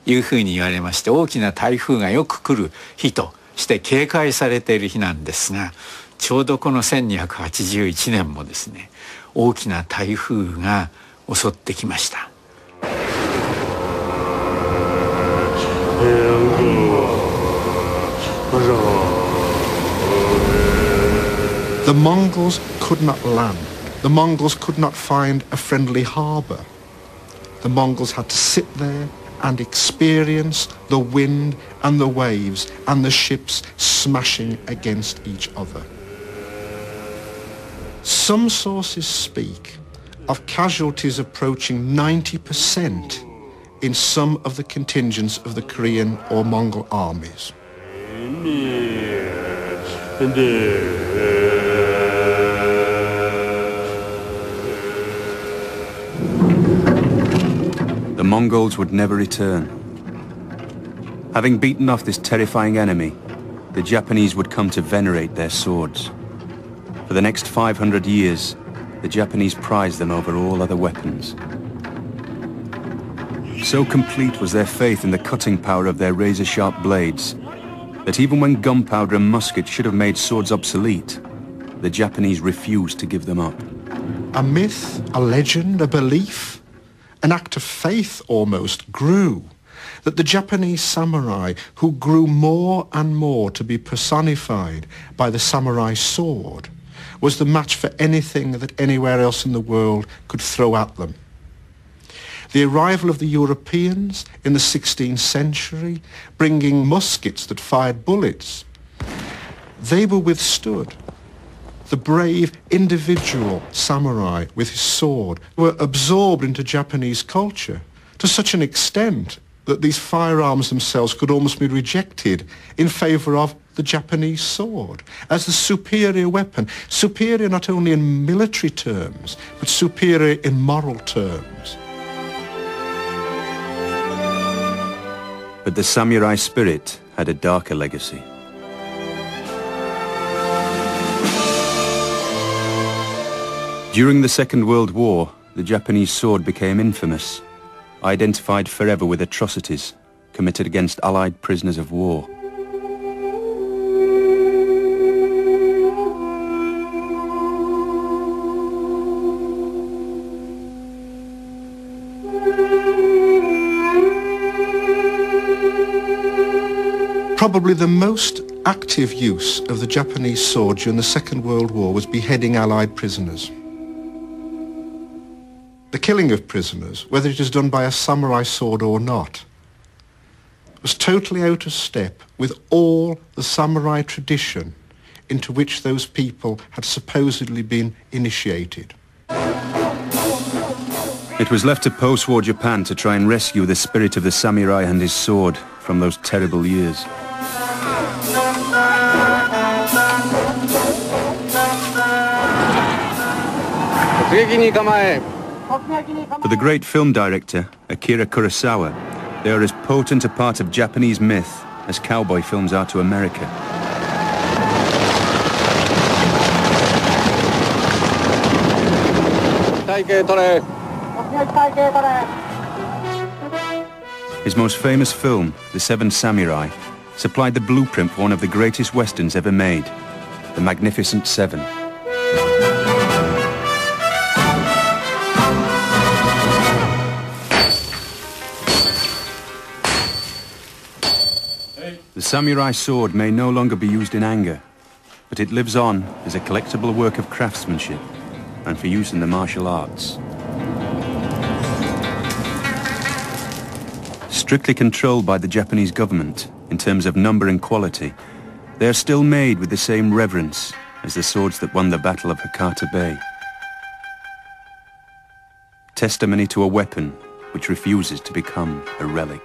いうふうに言われまして、大きな台風がよく来る日として警戒されている日なんですが、ちょうどこの1281年もですね、大きな台風が襲ってきました。The Mongols could not land. The Mongols could not find a friendly harbour. The Mongols had to sit there and experience the wind and the waves and the ships smashing against each other. Some sources speak of casualties approaching 90% in some of the contingents of the Korean or Mongol armies. The Mongols would never return. Having beaten off this terrifying enemy, the Japanese would come to venerate their swords. For the next 500 years, the Japanese prized them over all other weapons. So complete was their faith in the cutting power of their razor-sharp blades that even when gunpowder and muskets should have made swords obsolete, the Japanese refused to give them up. A myth, a legend, a belief, an act of faith almost grew that the Japanese samurai, who grew more and more to be personified by the samurai sword, was the match for anything that anywhere else in the world could throw at them. The arrival of the Europeans in the 16th century, bringing muskets that fired bullets, they were withstood. The brave individual samurai with his sword were absorbed into Japanese culture to such an extent that these firearms themselves could almost be rejected in favor of the Japanese sword as the superior weapon, superior not only in military terms, but superior in moral terms. But the samurai spirit had a darker legacy. During the Second World War, the Japanese sword became infamous, identified forever with atrocities committed against Allied prisoners of war. Probably the most active use of the Japanese sword during the Second World War was beheading Allied prisoners. The killing of prisoners, whether it is done by a samurai sword or not, was totally out of step with all the samurai tradition into which those people had supposedly been initiated. It was left to post-war Japan to try and rescue the spirit of the samurai and his sword from those terrible years. For the great film director, Akira Kurosawa, they are as potent a part of Japanese myth as cowboy films are to America. His most famous film, The Seven Samurai, supplied the blueprint for one of the greatest westerns ever made, The Magnificent Seven. The samurai sword may no longer be used in anger, but it lives on as a collectible work of craftsmanship and for use in the martial arts. Strictly controlled by the Japanese government in terms of number and quality, they are still made with the same reverence as the swords that won the Battle of Hakata Bay. Testimony to a weapon which refuses to become a relic.